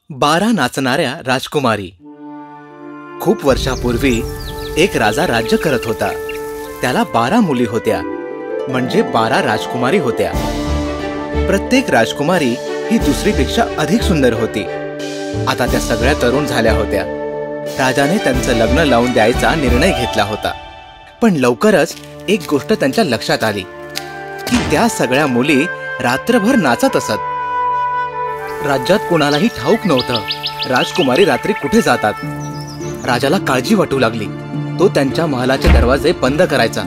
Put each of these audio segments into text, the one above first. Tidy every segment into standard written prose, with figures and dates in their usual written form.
बारा नाचणाऱ्या राजकुमारी. खूप वर्षापूर्वी एक राजा राज्य करत होता. त्याला 12 मुली होत्या, म्हणजे 12 राजकुमारी होत्या. प्रत्येक राजकुमारी ही दुसरीपेक्षा अधिक सुंदर होती. आता त्या सगळ्या तरुण झाल्या होत्या. राजाने त्यांचं लग्न लावून द्यायचा निर्णय घेतला होता. पण लवकरच एक गोष्ट त्यांच्या लक्षात आली की त्या सगळ्या मुली रात्रभर नाचत असत. राज्यात कोणालाही ठाऊक नव्हतं राजकुमारी रात्री कुठे जातात. राजाला काळजी वाटू लागली. तो त्यांच्या महालाचे दरवाजे बंद करायचा,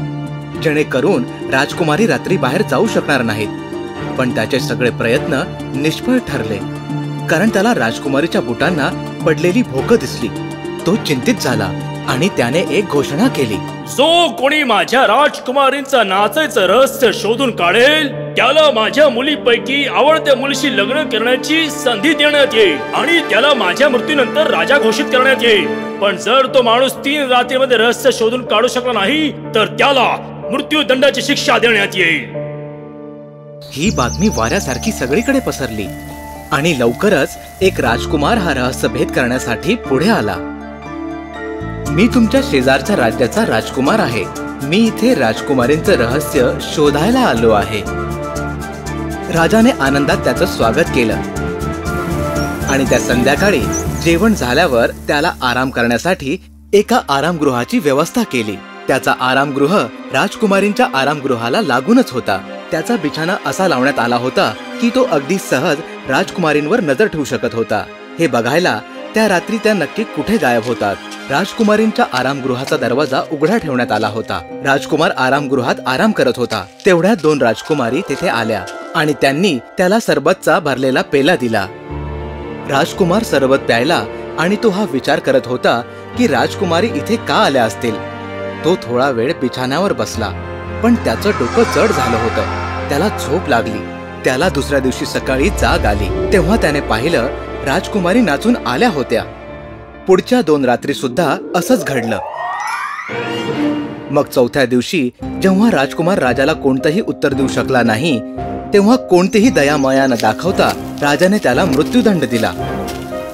जेणेकरून राजकुमारी रात्री बाहेर जाऊ शकणार नाहीत. पण त्याचे सगळे प्रयत्न निष्फळ ठरले, कारण त्याला राजकुमारीच्या बुटांना पडलेली भोकं दिसली. तो चिंतित झाला आणि त्याने एक घोषणा केली. जो कोणी माझ्या राजकुमारींचं नाचायचं रहस्य शोधून काढेल त्याला माझ्या मुलीपैकी आवडत्या मुलीशी लग्न करण्याची संधी देण्यात येईल आणि त्याला माझ्या मृत्यूनंतर राजा घोषित करण्यात येईल. पण जर तो माणूस 3 रात्रीमध्ये रहस्य शोधून काढू शकला नाही तर त्याला मृत्यूदंडाची शिक्षा देण्यात येईल. ही बातमी वाऱ्यासारखी सगळीकडे पसरली आणि लवकरच एक राजकुमार हा रहस्य भेद करण्यासाठी पुढे आला. मी तुमच्या शेजारच्या राज्याचा राजकुमार आहे. मी इथे राजकुमारींचं रहस्य शोधायला आलो आहे. राजाने आनंदात त्याचं स्वागत केलं आणि त्या संध्याकाळी जेवण झाल्यावर त्याला आराम करण्यासाठी एका आरामगृहाची व्यवस्था केली. त्याचा आरामगृह राजकुमारींच्या आरामगृहाला लागूनच होता. त्याचा बिछाना असा लावण्यात आला होता की तो अगदी सहज राजकुमारींवर नजर ठेवू शकत होता. हे बघायला त्या रात्री त्या नक्की कुठे गायब होतात. राजकुमारींच्या आरामगृहाचा दरवाजा उघडा ठेवण्यात आला होता. राजकुमार आरामगृहात आराम करत होता. तेवढ्यात 2 राजकुमारी तिथे आल्या आणि त्यांनी त्याला सरबतचा भरलेला पेला दिला. राजकुमार सरबत प्यायला आणि तो हा विचार करत होता की राजकुमारी इथे का आल्या असतील. तो थोडा वेळ बिछाण्यावर बसला, पण त्याचं डोकं जड झालं होतं. त्याला झोप लागली. त्याला दुसऱ्या दिवशी सकाळी जाग आली. तेव्हा त्याने पाहिलं राजकुमारी नाचून आल्या होत्या. पुढच्या 2 रात्री सुद्धा असंच घडलं. मग 4थ्या दिवशी जेव्हा राजकुमार राजाला कोणतंही उत्तर देऊ शकला नाही, तेव्हा कोणतीही दयामाया न दाखवता राजाने त्याला मृत्यूदंड दिला.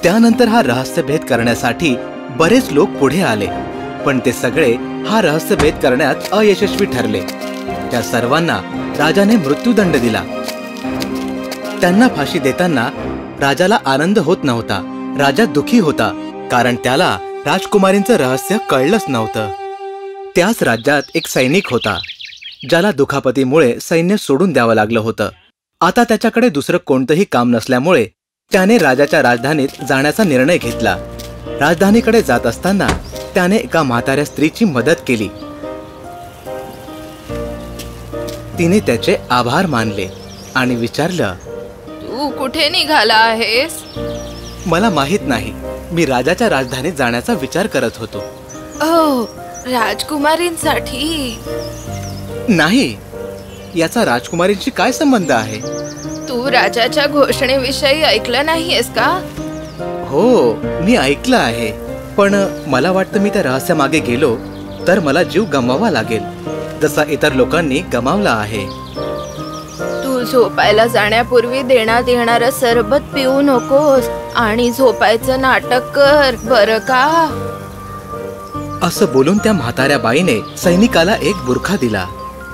त्यानंतर हा रहस्यभेद करण्यासाठी बरेच लोक पुढे आले, पण ते सगळे हा रहस्यभेद करण्यात अयशस्वी ठरले. त्या सर्वांना राजाने मृत्यूदंड दिला. त्यांना फाशी देताना राजाला आनंद होत नव्हता. राजा दुखी होता, कारण त्याला राजकुमारींचं रहस्य कळलंच नव्हतं. त्याच राज्यात एक सैनिक होता, ज्याला दुखापतीमुळे सैन्य सोडून द्यावं लागलं होतं. आता त्याच्याकडे दुसरं कोणतंही काम नसल्यामुळे त्याने राजाच्या राजधानीत जाण्याचा निर्णय घेतला. राजधानीकडे जात असताना त्याने एका म्हाताऱ्या स्त्रीची मदत केली. तिने त्याचे आभार मानले आणि विचारलं, तू कुठे निघाला आहेस? मला माहित नाही. मी राजाच्या राजधानीत जाण्याचा विचार करत होतो. ओह, राजकुमारींसाठी? नाही, याचा राजकुमारींशी काय संबंध आहे? तू राजाच्या घोषणेविषयी ऐकलं नाहीयेस का? हो, मी ऐकलं आहे, पण मला वाटतं मी त्या रहस्यामागे गेलो तर मला जीव गमवावा लागेल, जसा इतर लोकांनी गमावला आहे. तू झोपायला जाण्यापूर्वी देण्यात येणारं सरबत पिऊ नकोस आणि झोपायचं नाटक कर, बरं का? असं बोलून त्या म्हाताऱ्या बाईने सैनिकाला एक बुरखा दिला.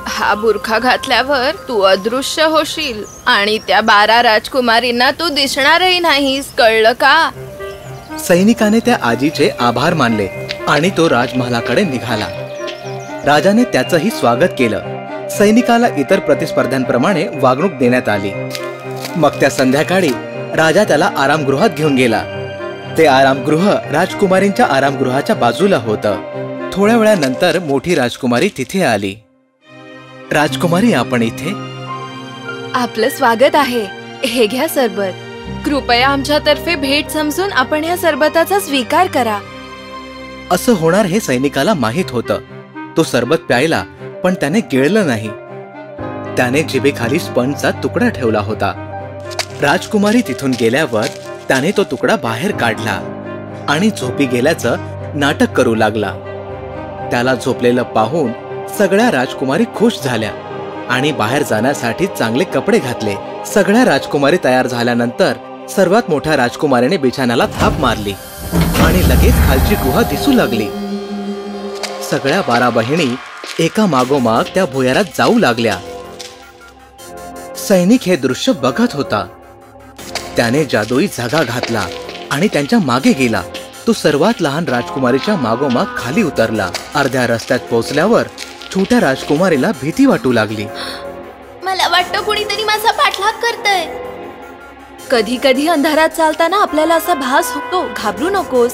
हा बुरखा घातल्यावर तू अदृश्य होशील आणि त्या 12 राजकुमारींना तू दिसणारही नाहीस, कळलं का? सैनिकाने त्या आजीचे आभार मानले आणि तो राजमहालाकडे निघाला. राजाने त्याचंही स्वागत केलं. सैनिकाला इतर प्रतिस्पर्ध्यांप्रमाणे वागणूक देण्यात आली. मग त्या संध्याकाळी राजा त्याला आरामगृहात घेऊन गेला. ते आरामगृह राजकुमारींच्या आरामगृहाच्या बाजूला होतं. थोड्या वेळानंतर मोठी राजकुमारी तिथे आली. राजकुमारी, आपण इथे? आपलं स्वागत आहे. हे घ्या सरबत. कृपया आमच्यातर्फे भेट समजून आपण या सरबताचा स्वीकार करा. असं होणार हे सैनिकाला माहित होतं. तो सरबत प्यायला, पण त्याने गिळलं नाही. त्याने जिभेखाली स्पंजचा तुकडा ठेवला होता. राजकुमारी तिथून गेल्यावर त्याने तो तुकडा बाहेर काढला आणि झोपी गेल्याचं नाटक करू लागला. त्याला झोपलेलं पाहून सगळ्या राजकुमारी खुश झाल्या. आणि बाहेर जाण्यासाठी चांगले कपडे घातले. सगळ्या राजकुमारी तयार झाल्यानंतर सर्वात मोठ्या राजकुमारीने बिछाण्याला थाप मारली आणि लगेच खालची गुहा दिसू लागली. सगळ्या 12 बहिणी एका मागोमाग त्या भुयारात जाऊ लागल्या. सैनिक हे दृश्य बघत होता. त्याने जादुई झगा घातला आणि त्यांच्या मागे गेला. तो सर्वात लहान राजकुमारीच्या मागोमाग खाली उतरला. अर्ध्या रस्त्यात पोहोचल्यावर छोट्या राजकुमारीला भीती वाटू लागली. मला वाटतं कुणीतरी माझा पाठलाग करतय. कधी कधी अंधारात चालताना आपल्याला असा भास होतो. घाबरू नकोस.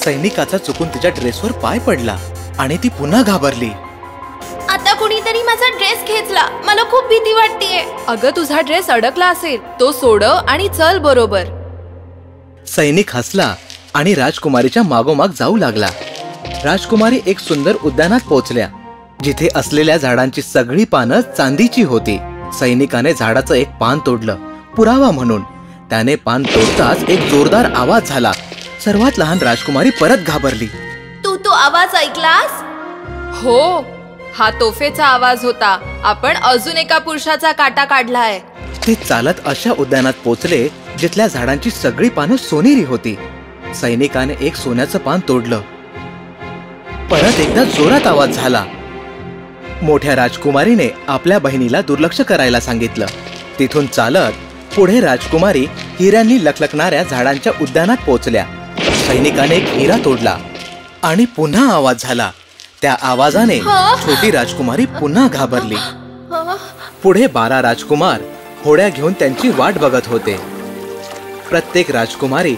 सैनिकाचा चुकून तिच्या ड्रेसवर पाय पडला आणि ती पुन्हा घाबरली. आता कुणीतरी माझा ड्रेस खेचला. मला खूप भीती वाटतेय. अगं तुझा ड्रेस अडकला असेल. तो सोडव आणि चल बरोबर. सैनिक हसला आणि राजकुमारीच्या मागोमाग जाऊ लागला. राजकुमारी एक सुंदर उद्यानात पोहोचल्या जिथे असलेल्या झाडांची सगळी पानं चांदीची होती. सैनिकाने झाडाचं एक पान तोडलं पुरावा म्हणून. त्याने पान तोडताच एक जोरदार आवाज झाला. सर्वात लहान राजकुमारी परत घाबरली. तू तो आवाज ऐकलास? हो, हा तोफेचा आवाज होता. आपण अजून एका पुरुषाचा काटा काढलाय. ते चालत अशा उद्यानात पोचले जिथल्या झाडांची सगळी पानं सोनेरी होती. सैनिकाने एक सोन्याचं पान तोडलं. परत एकदा जोरात आवाज झाला. मोठ्या राजकुमारीने आपल्या बहिणीला दुर्लक्ष करायला सांगितलं. तिथून चालत पुढे राजकुमारी हिऱ्यांनी लखलखणाऱ्या झाडांच्या उद्यानात पोहोचल्या. सैनिकाने एक हिरा तोडला आणि पुन्हा आवाज झाला. त्या आवाजाने छोटी राजकुमारी पुन्हा घाबरली. पुढे 12 राजकुमार होड्या घेऊन त्यांची वाट बघत होते. प्रत्येक राजकुमारी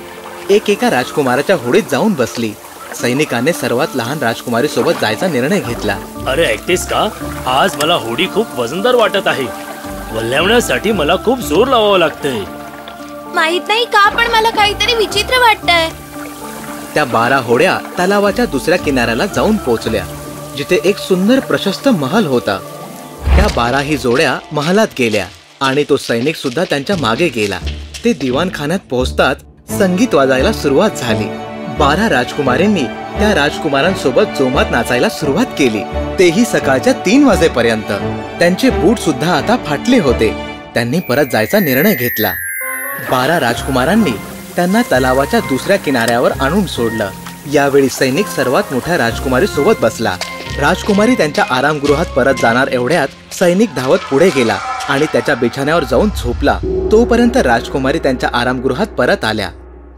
एकेका राजकुमाराच्या होडीत जाऊन बसली. सैनिकाने सर्वात लहान राजकुमारी सोबत जायचा निर्णय घेतला. अरे ऐकतेस का, आज मला होडी खूप वजनदार वाटत आहे. वल्हवण्यासाठी मला खूप जोर लावावं लागतंय. माहित नाही का, पण मला काहीतरी विचित्र वाटतंय. त्या 12 होड्या तलावाच्या दुसऱ्या किनाऱ्याला जाऊन पोहोचल्या जिथे एक सुंदर प्रशस्त महल होता. त्या 12ही जोड्या महालात गेल्या आणि तो सैनिक सुद्धा त्यांच्या मागे गेला. ते दिवाणखान्यात पोहोचताच संगीत वाजायला सुरुवात झाली. 12 राजकुमारींनी त्या राजकुमारांसोबत जोमात नाचायला सुरुवात केली. तेही सकाळच्या 3 वाजेपर्यंत. त्यांचे बूट सुद्धा आता फाटले होते. त्यांनी परत जायचा निर्णय घेतला. 12 राजकुमारांनी त्यांना तलावाच्या दुसऱ्या किनाऱ्यावर आणून सोडलं. यावेळी सैनिक सर्वात मोठ्या राजकुमारी सोबत बसला. राजकुमारी त्यांच्या आरामगृहात परत जाणार एवढ्यात सैनिक धावत पुढे गेला आणि त्याच्या बिछाण्यावर जाऊन झोपला. तोपर्यंत राजकुमारी त्यांच्या आरामगृहात परत आल्या.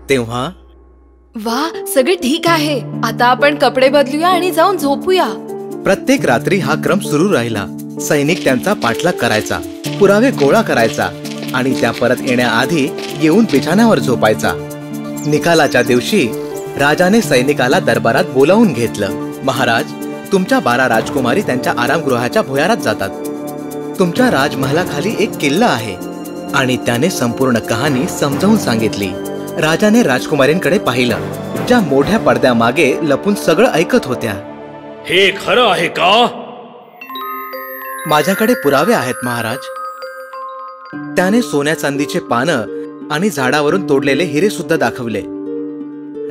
तेव्हा वा, सगळे ठीक आहे. आता आपण कपडे बदलूया आणि जाऊन झोपूया. प्रत्येक रात्री हा क्रम सुरू राहिला. सैनिक त्यांचा पाठलाग करायचा, पुरावे गोळा करायचा आणि त्या परत येण्याआधी येऊन बिछाण्यावर झोपायचा. निकालाच्या दिवशी राजाने सैनिकाला दरबारात बोलावून घेतलं. महाराज, तुमच्या 12 राजकुमारी त्यांच्या आरामगृहाच्या भुयारात जातात. तुमच्या राजमहालाखाली एक किल्ला आहे. आणि त्याने संपूर्ण कहाणी समजावून सांगितली. राजाने राजकुमारींकडे पाहिलं, ज्या मोठ्या पडद्यामागे लपून सगळं ऐकत होत्या. हे खरं आहे का? माझ्याकडे पुरावे आहेत महाराज. त्याने सोन्या चांदीचे पानं आणि झाडावरून तोडलेले हिरे सुद्धा दाखवले.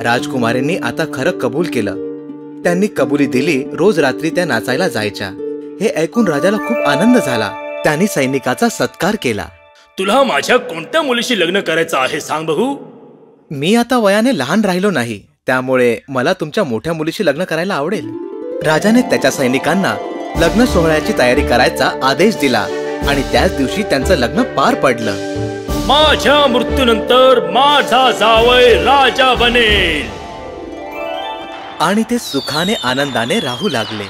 राजकुमारींनी आता खरं कबूल केलं. त्यांनी कबुली दिली. रोज रात्री त्या नाचायला जायच्या. हे ऐकून राजाला खूप आनंद झाला. त्यांनी सैनिकाचा सत्कार केला. तुला माझ्या कोणत्या मुलीशी लग्न करायचं आहे सांग बघू. मी आता वयाने लहान राहिलो नाही, त्यामुळे मला तुमच्या मोठ्या मुलीशी लग्न करायला आवडेल. राजाने त्याच्या सैनिकांना लग्न सोहळ्याची तयारी करायचा आदेश दिला आणि त्याच दिवशी त्यांचं लग्न पार पडलं. माझ्या मृत्यूनंतर माझा जावई राजा बनेल. आणि ते सुखाने आनंदाने राहू लागले.